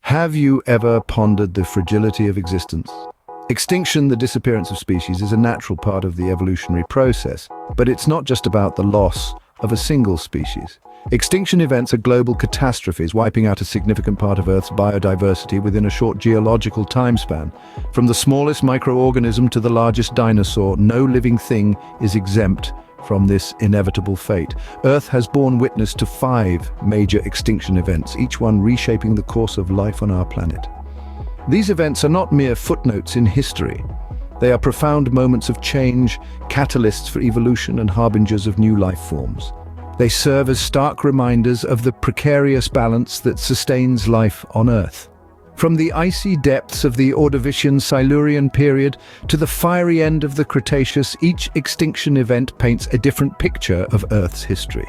Have you ever pondered the fragility of existence? Extinction, the disappearance of species, is a natural part of the evolutionary process, but it's not just about the loss of a single species. Extinction events are global catastrophes, wiping out a significant part of Earth's biodiversity within a short geological timespan. From the smallest microorganism to the largest dinosaur, no living thing is exempt from this inevitable fate. Earth has borne witness to 5 major extinction events, each one reshaping the course of life on our planet. These events are not mere footnotes in history. They are profound moments of change, catalysts for evolution and harbingers of new life forms. They serve as stark reminders of the precarious balance that sustains life on Earth. From the icy depths of the Ordovician-Silurian period to the fiery end of the Cretaceous, each extinction event paints a different picture of Earth's history.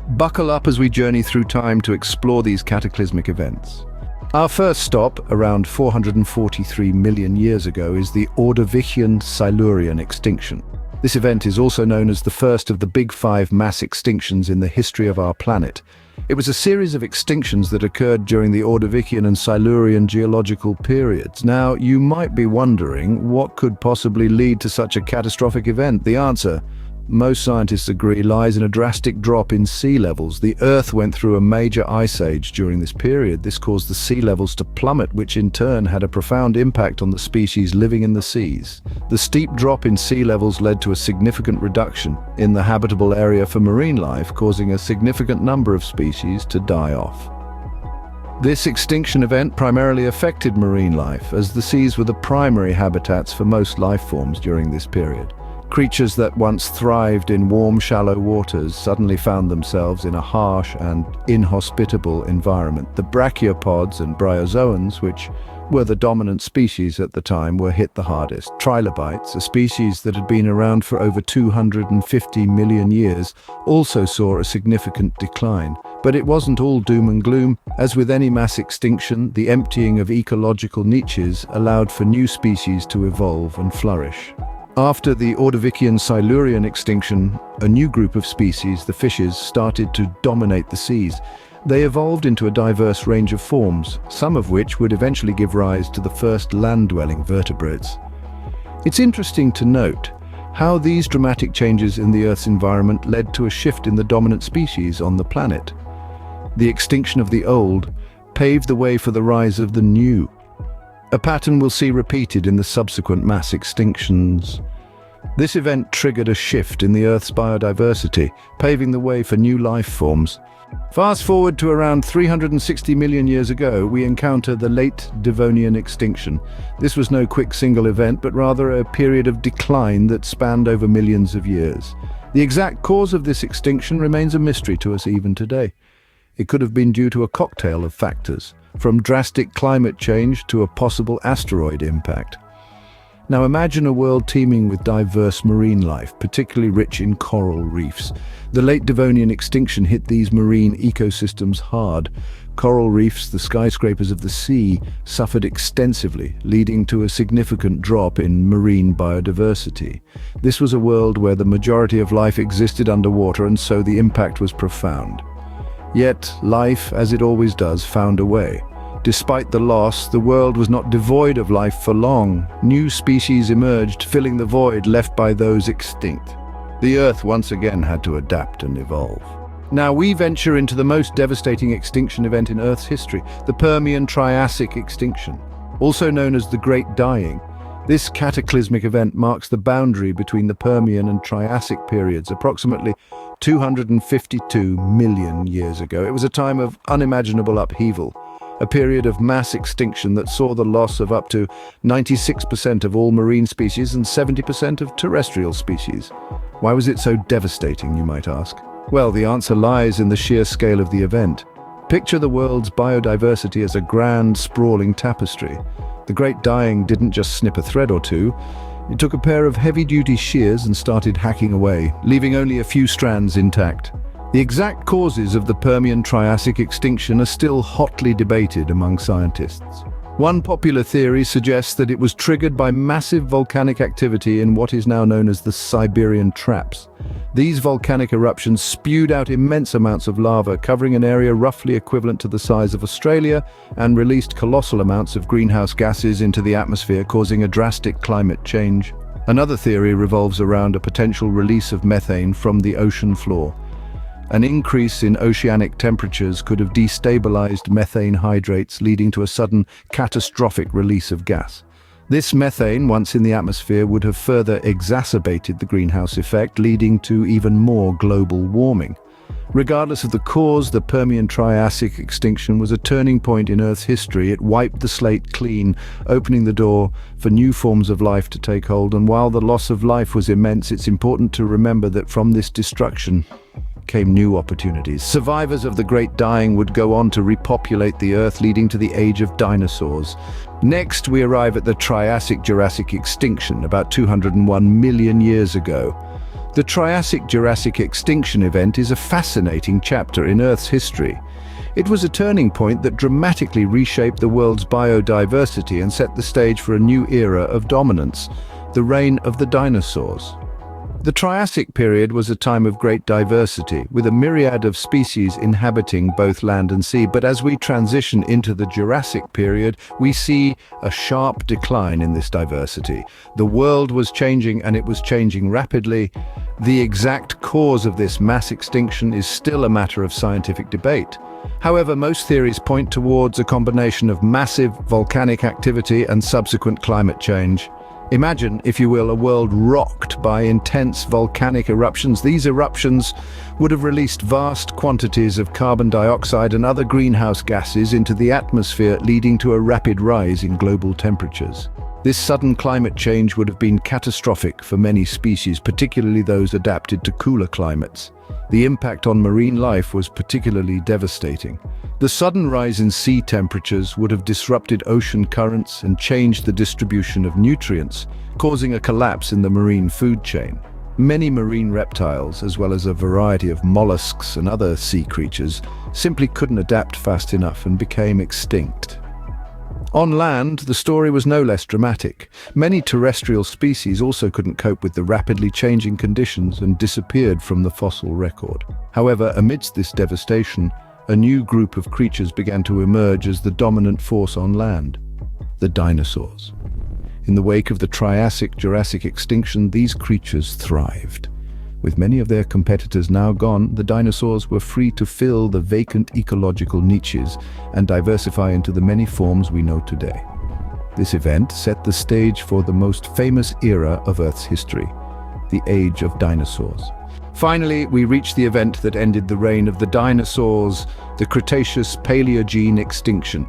Buckle up as we journey through time to explore these cataclysmic events. Our first stop, around 443 million years ago, is the Ordovician-Silurian extinction. This event is also known as the first of the Big Five mass extinctions in the history of our planet. It was a series of extinctions that occurred during the Ordovician and Silurian geological periods. Now, you might be wondering, what could possibly lead to such a catastrophic event? The answer, most scientists agree, lies in a drastic drop in sea levels. The Earth went through a major ice age during this period. This caused the sea levels to plummet, which in turn had a profound impact on the species living in the seas. The steep drop in sea levels led to a significant reduction in the habitable area for marine life, causing a significant number of species to die off. This extinction event primarily affected marine life, as the seas were the primary habitats for most life forms during this period. Creatures that once thrived in warm, shallow waters suddenly found themselves in a harsh and inhospitable environment. The brachiopods and bryozoans, which were the dominant species at the time, were hit the hardest. Trilobites, a species that had been around for over 250 million years, also saw a significant decline. But it wasn't all doom and gloom. As with any mass extinction, the emptying of ecological niches allowed for new species to evolve and flourish. After the Ordovician-Silurian extinction, a new group of species, the fishes, started to dominate the seas. They evolved into a diverse range of forms, some of which would eventually give rise to the first land-dwelling vertebrates. It's interesting to note how these dramatic changes in the Earth's environment led to a shift in the dominant species on the planet. The extinction of the old paved the way for the rise of the new, a pattern we'll see repeated in the subsequent mass extinctions. This event triggered a shift in the Earth's biodiversity, paving the way for new life forms. Fast forward to around 360 million years ago, we encounter the late Devonian extinction. This was no quick single event, but rather a period of decline that spanned over millions of years. The exact cause of this extinction remains a mystery to us even today. It could have been due to a cocktail of factors, from drastic climate change to a possible asteroid impact. Now imagine a world teeming with diverse marine life, particularly rich in coral reefs. The late Devonian extinction hit these marine ecosystems hard. Coral reefs, the skyscrapers of the sea, suffered extensively, leading to a significant drop in marine biodiversity. This was a world where the majority of life existed underwater, and so the impact was profound. Yet, life, as it always does, found a way. Despite the loss, the world was not devoid of life for long. New species emerged, filling the void left by those extinct. The Earth once again had to adapt and evolve. Now we venture into the most devastating extinction event in Earth's history, the Permian-Triassic extinction, also known as the Great Dying. This cataclysmic event marks the boundary between the Permian and Triassic periods, approximately 252 million years ago. It was a time of unimaginable upheaval, a period of mass extinction that saw the loss of up to 96% of all marine species and 70% of terrestrial species. Why was it so devastating, you might ask? Well, the answer lies in the sheer scale of the event. Picture the world's biodiversity as a grand, sprawling tapestry. The Great Dying didn't just snip a thread or two. It took a pair of heavy-duty shears and started hacking away, leaving only a few strands intact. The exact causes of the Permian-Triassic extinction are still hotly debated among scientists. One popular theory suggests that it was triggered by massive volcanic activity in what is now known as the Siberian Traps. These volcanic eruptions spewed out immense amounts of lava, covering an area roughly equivalent to the size of Australia, and released colossal amounts of greenhouse gases into the atmosphere, causing a drastic climate change. Another theory revolves around a potential release of methane from the ocean floor. An increase in oceanic temperatures could have destabilized methane hydrates, leading to a sudden catastrophic release of gas. This methane, once in the atmosphere, would have further exacerbated the greenhouse effect, leading to even more global warming. Regardless of the cause, the Permian-Triassic extinction was a turning point in Earth's history. It wiped the slate clean, opening the door for new forms of life to take hold. And while the loss of life was immense, it's important to remember that from this destruction came new opportunities. Survivors of the Great Dying would go on to repopulate the Earth, leading to the age of dinosaurs. Next, we arrive at the Triassic-Jurassic extinction, about 201 million years ago. The Triassic-Jurassic extinction event is a fascinating chapter in Earth's history. It was a turning point that dramatically reshaped the world's biodiversity and set the stage for a new era of dominance, the reign of the dinosaurs. The Triassic period was a time of great diversity, with a myriad of species inhabiting both land and sea. But as we transition into the Jurassic period, we see a sharp decline in this diversity. The world was changing, and it was changing rapidly. The exact cause of this mass extinction is still a matter of scientific debate. However, most theories point towards a combination of massive volcanic activity and subsequent climate change. Imagine, if you will, a world rocked by intense volcanic eruptions. These eruptions would have released vast quantities of carbon dioxide and other greenhouse gases into the atmosphere, leading to a rapid rise in global temperatures. This sudden climate change would have been catastrophic for many species, particularly those adapted to cooler climates. The impact on marine life was particularly devastating. The sudden rise in sea temperatures would have disrupted ocean currents and changed the distribution of nutrients, causing a collapse in the marine food chain. Many marine reptiles, as well as a variety of mollusks and other sea creatures, simply couldn't adapt fast enough and became extinct. On land, the story was no less dramatic. Many terrestrial species also couldn't cope with the rapidly changing conditions and disappeared from the fossil record. However, amidst this devastation, a new group of creatures began to emerge as the dominant force on land: the dinosaurs. In the wake of the Triassic-Jurassic extinction, these creatures thrived. With many of their competitors now gone, the dinosaurs were free to fill the vacant ecological niches and diversify into the many forms we know today. This event set the stage for the most famous era of Earth's history, the Age of Dinosaurs. Finally, we reach the event that ended the reign of the dinosaurs, the Cretaceous-Paleogene extinction.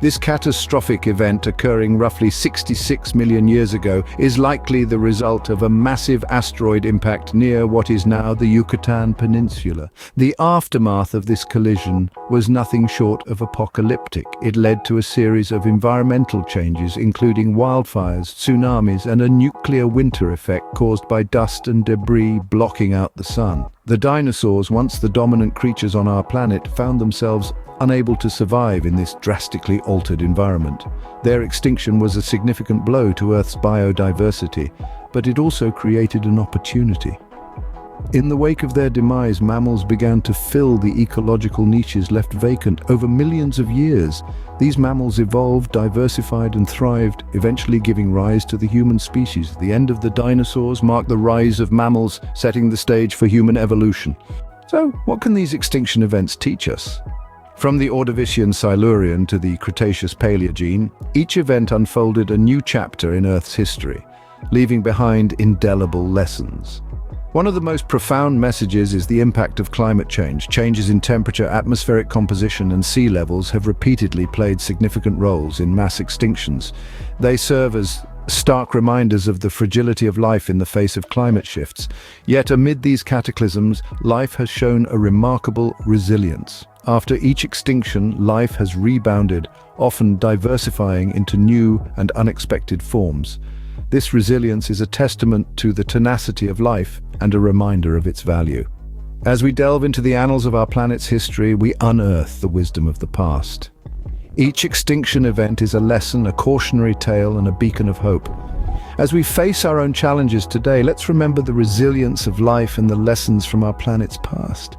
This catastrophic event, occurring roughly 66 million years ago, is likely the result of a massive asteroid impact near what is now the Yucatan Peninsula. The aftermath of this collision was nothing short of apocalyptic. It led to a series of environmental changes, including wildfires, tsunamis, and a nuclear winter effect caused by dust and debris blocking out the sun. The dinosaurs, once the dominant creatures on our planet, found themselves unable to survive in this drastically altered environment. Their extinction was a significant blow to Earth's biodiversity, but it also created an opportunity. In the wake of their demise, mammals began to fill the ecological niches left vacant. Over millions of years, these mammals evolved, diversified, and thrived, eventually giving rise to the human species. The end of the dinosaurs marked the rise of mammals, setting the stage for human evolution. So, what can these extinction events teach us? From the Ordovician-Silurian to the Cretaceous-Paleogene, each event unfolded a new chapter in Earth's history, leaving behind indelible lessons. One of the most profound messages is the impact of climate change. Changes in temperature, atmospheric composition, and sea levels have repeatedly played significant roles in mass extinctions. They serve as stark reminders of the fragility of life in the face of climate shifts. Yet amid these cataclysms, life has shown a remarkable resilience. After each extinction, life has rebounded, often diversifying into new and unexpected forms. This resilience is a testament to the tenacity of life and a reminder of its value. As we delve into the annals of our planet's history, we unearth the wisdom of the past. Each extinction event is a lesson, a cautionary tale, and a beacon of hope. As we face our own challenges today, let's remember the resilience of life and the lessons from our planet's past.